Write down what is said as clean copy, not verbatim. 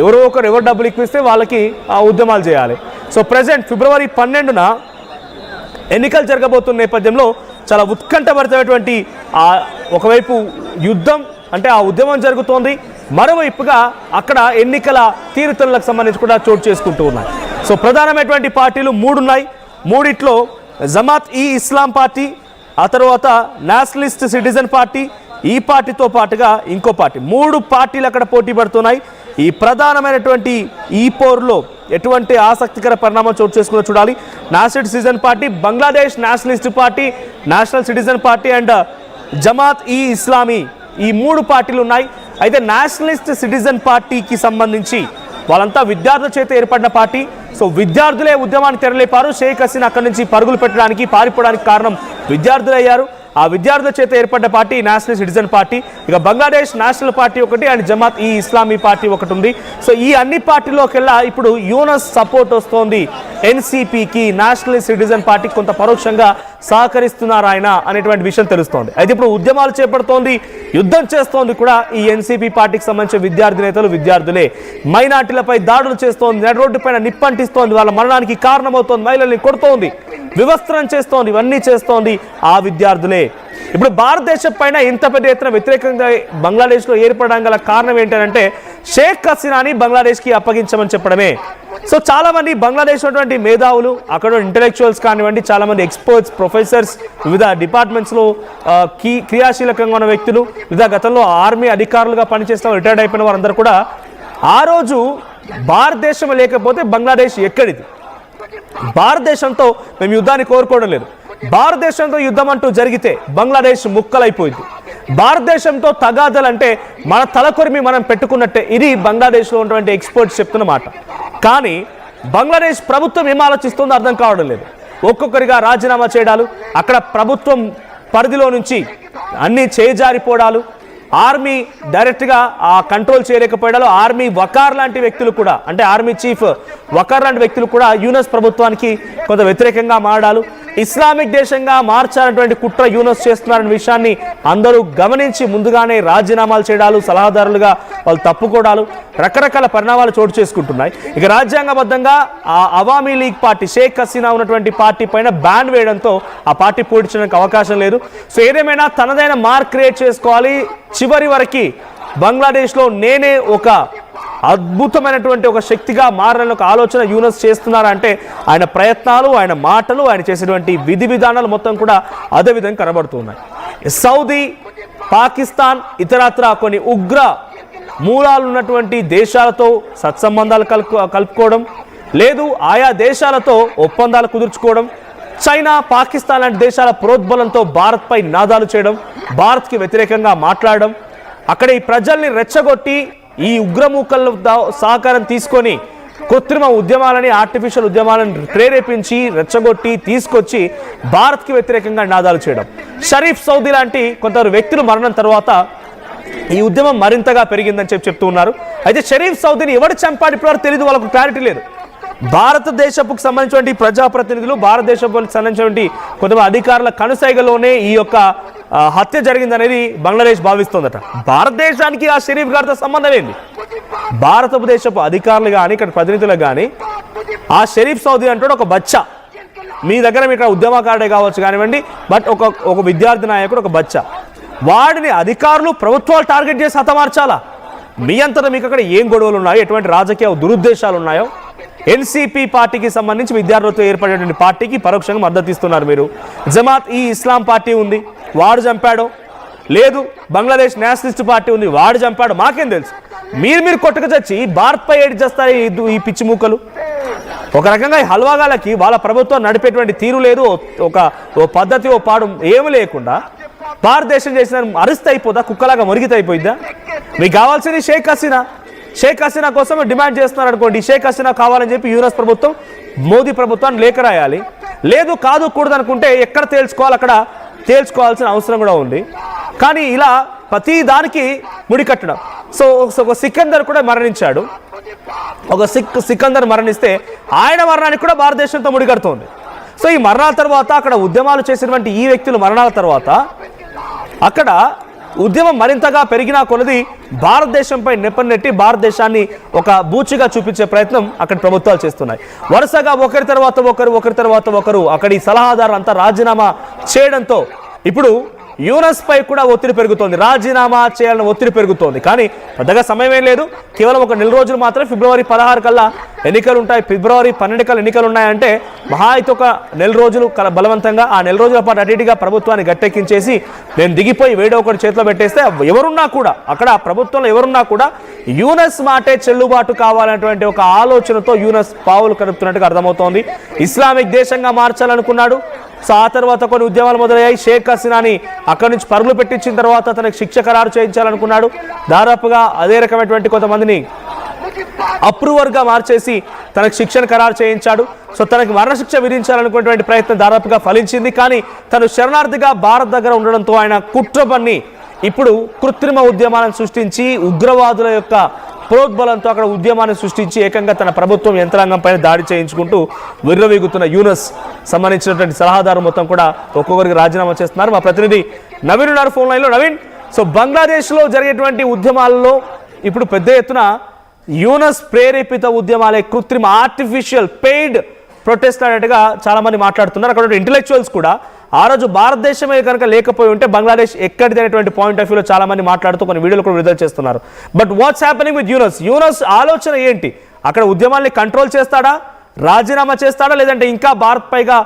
ఎవరో ఒకరు ఎవరు డబ్బులు ఇప్పిస్తే వాళ్ళకి ఆ ఉద్యమాలు చేయాలి. సో ప్రజెంట్ ఫిబ్రవరి 12న ఎన్నికలు జరగబోతున్న నేపథ్యంలో చాలా ఉత్కంఠభరితమైనటువంటి ఒకవైపు యుద్ధం అంటే ఆ ఉద్యమం జరుగుతోంది, మరోవైపుగా అక్కడ ఎన్నికల తీరుతెన్నులకు సంబంధించి కూడా చోటు చేసుకుంటూ ఉన్నాయి. సో ప్రధానమైనటువంటి పార్టీలు 3 ఉన్నాయి. మూడిట్లో జమాత్ ఈ ఇస్లాం పార్టీ, ఆ తర్వాత నేషనలిస్ట్ సిటిజన్ పార్టీ, ఈ పార్టీతో పాటుగా ఇంకో పార్టీ, 3 పార్టీలు అక్కడ పోటీ పడుతున్నాయి. ఈ ప్రధానమైనటువంటి ఈ పోరులో ఎటువంటి ఆసక్తికర పరిణామం చోటు చేసుకుని చూడాలి. National citizen party, Bangladesh Nationalist party, national citizen party and Jamaat ఈ ఇస్లామీ, ఈ 3 పార్టీలు ఉన్నాయి. అయితే నేషనలిస్ట్ సిటిజన్ పార్టీకి సంబంధించి వాళ్ళంతా విద్యార్థుల చేత ఏర్పడిన పార్టీ. సో విద్యార్థులే ఉద్యమాన్ని తెరలేపారు. షేక్ హసీనా అక్కడి నుంచి పరుగులు పెట్టడానికి పారిపోవడానికి కారణం విద్యార్థులు అయ్యారు. ఆ విద్యార్థుల చేత ఏర్పడ్డ పార్టీ నేషనల్ సిటిజన్ పార్టీ. ఇక బంగ్లాదేశ్ నేషనల్ పార్టీ ఒకటి అండ్ జమాత్ ఈ ఇస్లామీ పార్టీ ఒకటి ఉంది. సో ఈ అన్ని పార్టీలోకెల్లా ఇప్పుడు యూనస్ సపోర్ట్ వస్తోంది ఎన్సీపీకి, నేషనల్ సిటిజన్ పార్టీకి కొంత పరోక్షంగా సహకరిస్తున్నారు ఆయన అనేటువంటి విషయం తెలుస్తోంది. అయితే ఇప్పుడు ఉద్యమాలు చేపడుతోంది, యుద్ధం చేస్తోంది కూడా ఈ ఎన్సీపీ పార్టీకి సంబంధించిన విద్యార్థి నేతలు, విద్యార్థులే. మైనార్టీలపై దాడులు చేస్తోంది, నడి రోడ్డు పైన నిప్పంటిస్తోంది, వాళ్ళ మరణానికి కారణమవుతోంది, మహిళల్ని కొడుతోంది, వివస్త్రం చేస్తోంది, ఇవన్నీ చేస్తోంది ఆ విద్యార్థులే. ఇప్పుడు భారతదేశం పైన ఇంత పెద్ద ఎత్తున వ్యతిరేకంగా బంగ్లాదేశ్లో ఏర్పడడం గల కారణం ఏంటంటే షేక్ హసీనాని బంగ్లాదేశ్కి అప్పగించమని చెప్పడమే. సో చాలా మంది బంగ్లాదేశ్ ఉన్నటువంటి మేధావులు, అక్కడ ఇంటెలెక్చువల్స్ కానివ్వండి, చాలా మంది ఎక్స్పర్ట్స్, ప్రొఫెసర్స్, వివిధ డిపార్ట్మెంట్స్లో క్రియాశీలకంగా ఉన్న వ్యక్తులు, వివిధ గతంలో ఆర్మీ అధికారులుగా పనిచేస్తున్న రిటైర్డ్ అయిపోయిన వారందరూ కూడా ఆ రోజు భారతదేశం లేకపోతే బంగ్లాదేశ్ ఎక్కడిది, భారతదేశంతో మేము యుద్ధాన్ని కోరుకోవడం లేదు, భారతదేశంతో యుద్ధం అంటూ జరిగితే బంగ్లాదేశ్ ముక్కలైపోయింది, భారతదేశంతో తగాదలంటే మన తలకొరిమి మనం పెట్టుకున్నట్టే, ఇది బంగ్లాదేశ్లో ఉన్నటువంటి ఎక్స్పర్ట్స్ చెప్తున్న మాట. కానీ బంగ్లాదేశ్ ప్రభుత్వం ఏం ఆలోచిస్తుందో అర్థం కావడం లేదు. ఒక్కొక్కరిగా రాజీనామా చేయడాలు, అక్కడ ప్రభుత్వం పరిధిలో నుంచి అన్నీ చేజారిపోవడాలు, ఆర్మీ డైరెక్ట్గా ఆ కంట్రోల్ చేయలేకపోయాడు. ఆర్మీ వకార్ లాంటి వ్యక్తులు కూడా, అంటే ఆర్మీ చీఫ్ వకార్ లాంటి వ్యక్తులు కూడా యూనస్ ప్రభుత్వానికి కొంత వ్యతిరేకంగా మారడాలు, ఇస్లామిక్ దేశంగా మార్చాలన్నటువంటి కుట్ర యూనస్ చేస్తున్నారనే విషయాన్ని అందరూ గమనించి ముందుగానే రాజీనామాలు చేయడాలు, సలహాదారులుగా వాళ్ళు తప్పుకోవడాలు, రకరకాల పరిణామాలు చోటు చేసుకుంటున్నాయి. ఇక రాజ్యాంగబద్ధంగా ఆ అవామీ లీగ్ పార్టీ, షేక్ హసీనా ఉన్నటువంటి పార్టీ పైన బ్యాన్ వేయడంతో ఆ పార్టీ పోటీ చేయడానికి అవకాశం లేదు. సో ఏదేమైనా తనదైన మార్క్ క్రియేట్ చేసుకోవాలి, చివరి వరకు బంగ్లాదేశ్లో నేనే ఒక అద్భుతమైనటువంటి ఒక శక్తిగా మారాలని ఒక ఆలోచన యూనస్ చేస్తున్నారంటే ఆయన ప్రయత్నాలు, ఆయన మాటలు, ఆయన చేసేటువంటి విధి విధానాలు మొత్తం కూడా అదే విధంగా కనబడుతున్నాయి. సౌదీ, పాకిస్తాన్, ఇతరత్ర కొన్ని ఉగ్ర మూలాలు ఉన్నటువంటి దేశాలతో సత్సంబంధాలు కలుపుకోవడం, లేదు ఆయా దేశాలతో ఒప్పందాలు కుదుర్చుకోవడం, చైనా, పాకిస్తాన్ లాంటి దేశాల ప్రోద్బలంతో భారత్పై నినాదాలు చేయడం, భారత్కి వ్యతిరేకంగా మాట్లాడడం, అక్కడ ఈ ప్రజల్ని రెచ్చగొట్టి ఈ ఉగ్రమూకల సహకారం తీసుకొని కృత్రిమ ఉద్యమాలని, ఆర్టిఫిషియల్ ఉద్యమాలను ప్రేరేపించి రెచ్చగొట్టి తీసుకొచ్చి భారత్కి వ్యతిరేకంగా నినాదాలు చేయడం. షరీఫ్ సౌదీ లాంటి కొందరు వ్యక్తులు మరణం తర్వాత ఈ ఉద్యమం మరింతగా పెరిగిందని చెప్తూ ఉన్నారు. అయితే షరీఫ్ సౌదీని ఎవరు చంపాడు ఇప్పటివరకు తెలియదు, వాళ్ళకు క్లారిటీ లేదు. భారతదేశపు సంబంధించినటువంటి ప్రజాప్రతినిధులు, భారతదేశపు సంబంధించినటువంటి కొంతమంది అధికారుల కనుసైగలోనే ఈ యొక్క హత్య జరిగిందనేది బంగ్లాదేశ్ భావిస్తోందట. భారతదేశానికి ఆ షరీఫ్ గారితో సంబంధం ఏంది? భారతదేశపు అధికారులు కానీ, ఇక్కడ ప్రతినిధులు కానీ ఆ షరీఫ్ సౌదీ అంటాడు ఒక బచ్చా, మీ దగ్గర మీకు ఉద్యమకారుడే కావచ్చు కానివ్వండి, బట్ ఒక విద్యార్థి నాయకుడు, ఒక బచ్చా, వాడిని అధికారులు, ప్రభుత్వాలు టార్గెట్ చేసి హతమార్చాలా? మీ అంతటా మీకు అక్కడ ఏం గొడవలు ఉన్నాయో, ఎటువంటి రాజకీయ దురుద్దేశాలు ఉన్నాయో, ఎన్సీపీ పార్టీకి సంబంధించి విద్యార్థులతో ఏర్పడేటువంటి పార్టీకి పరోక్షంగా మద్దతు ఇస్తున్నారు మీరు. జమాత్ ఈ ఇస్లాం పార్టీ ఉంది, వాడు చంపాడో, లేదు బంగ్లాదేశ్ నేషనలిస్ట్ పార్టీ ఉంది, వాడు చంపాడు, మాకేం తెలుసు? మీరు కొట్టుకు చచ్చి భారత్పై ఏడు చేస్తారు ఈ పిచ్చి మూకలు. ఒక రకంగా ఈ హల్వాగాలకి వాళ్ళ ప్రభుత్వం నడిపేటువంటి తీరు లేదు, ఓ పద్ధతి, ఓ పాడు ఏమి లేకుండా భారతదేశం చేసిన అరిస్తే అయిపోదా, కుక్కలాగా మురిగితే అయిపోయిద్దా? మీకు కావాల్సింది షేక్ హసీనా. షేక్ హసీనా కోసం డిమాండ్ చేస్తున్నారు అనుకోండి, షేక్ హసీనా కావాలని చెప్పి యూనస్ ప్రభుత్వం, మోదీ ప్రభుత్వాన్ని లేఖ రాయాలి. లేదు కాదు కూడదు అనుకుంటే ఎక్కడ తేల్చుకోవాలి అక్కడ తేల్చుకోవాల్సిన అవసరం కూడా ఉంది. కానీ ఇలా ప్రతి దానికి ముడికట్టడం. సో ఒక సికందర్ కూడా మరణించాడు, ఒక సికందర్ మరణిస్తే ఆయన మరణానికి కూడా భారతదేశంతో ముడికడుతోంది. సో ఈ మరణాల తర్వాత, అక్కడ ఉద్యమాలు చేసినటువంటి ఈ వ్యక్తుల మరణాల తర్వాత అక్కడ ఉద్యమం మరింతగా పెరిగినా కొలది భారతదేశంపై నెప్పనెట్టి భారతదేశాన్ని ఒక బూచిగా చూపించే ప్రయత్నం అక్కడ ప్రభుత్వాలు చేస్తున్నాయి. వరుసగా ఒకరి తర్వాత ఒకరు అక్కడి సలహాదారు అంతా రాజీనామా చేయడంతో ఇప్పుడు యూనస్ పై కూడా ఒత్తిడి పెరుగుతోంది. రాజీనామా చేయాలని ఒత్తిడి పెరుగుతోంది. కానీ పెద్దగా సమయమే లేదు. కేవలం ఒక నెల రోజులు మాత్రమే. ఫిబ్రవరి 16 కల్లా ఎన్నికలు ఉంటాయి. ఫిబ్రవరి 12 కల్లా ఎన్నికలు ఉన్నాయంటే మహా అయితే ఒక నెల రోజులు బలవంతంగా ఆ నెల రోజుల పాటు అటుగా ప్రభుత్వాన్ని గట్టెక్కించేసి నేను దిగిపోయి వేడో ఒకటి చేతిలో పెట్టేస్తే ఎవరున్నా కూడా అక్కడ ప్రభుత్వంలో ఎవరున్నా కూడా యూనస్ మాటే చెల్లుబాటు కావాలనేటువంటి ఒక ఆలోచనతో యూనస్ పావులు కలుపుతున్నట్టుగా అర్థమవుతోంది. ఇస్లామిక్ దేశంగా మార్చాలనుకున్నాడు. సో ఆ తర్వాత కొన్ని ఉద్యమాలు మొదలయ్యాయి. షేక్ హసీనాని అక్కడి నుంచి పరుగులు పెట్టించిన తర్వాత తనకు శిక్ష ఖరారు చేయించాలనుకున్నాడు. దాదాపుగా అదే రకమైనటువంటి కొంతమందిని అప్రూవర్గా మార్చేసి తనకు శిక్షను ఖరారు చేయించాడు. సో తనకి మరణశిక్ష విధించాలనుకునేటువంటి ప్రయత్నం దాదాపుగా ఫలించింది. కానీ తను శరణార్థిగా భారత్ దగ్గర ఉండడంతో ఆయన కుట్ర పన్ని ఇప్పుడు కృత్రిమ ఉద్యమాలను సృష్టించి ఉగ్రవాదుల యొక్క ప్రోద్బలంతో అక్కడ ఉద్యమాన్ని సృష్టించి ఏకంగా తన ప్రభుత్వం యంత్రాంగం పైన దాడి చేయించుకుంటూ విర్రవీగుతున్న యూనస్ సంబంధించినటువంటి సలహాదారు మొత్తం కూడా ఒక్కొక్కరికి రాజీనామా చేస్తున్నారు. మా ప్రతినిధి నవీన్ ఉన్నారు ఫోన్ లైన్లో. నవీన్, సో బంగ్లాదేశ్లో జరిగేటువంటి ఉద్యమాలలో ఇప్పుడు పెద్ద ఎత్తున యూనస్ ప్రేరేపిత ఉద్యమాలే కృత్రిమ ఆర్టిఫిషియల్ పెయిడ్ ప్రొటెస్ట్ అనేట్టుగా చాలా మంది మాట్లాడుతున్నారు. అక్కడ ఇంటెలెక్చువల్స్ కూడా ఆ రోజు భారతదేశమే కనుక లేకపోయి ఉంటే బంగ్లాదేశ్ ఎక్కడిది అనేటువంటి పాయింట్ ఆఫ్ వ్యూలో చాలా మంది మాట్లాడుతూ కొన్ని వీడియోలు కూడా విడుదల చేస్తున్నారు. But what's happening with Yunus ఆలోచన ఏంటి? అక్కడ ఉద్యమాల్ని కంట్రోల్ చేస్తాడా, రాజీనామా చేస్తాడా, లేదంటే ఇంకా భారత్ పైగా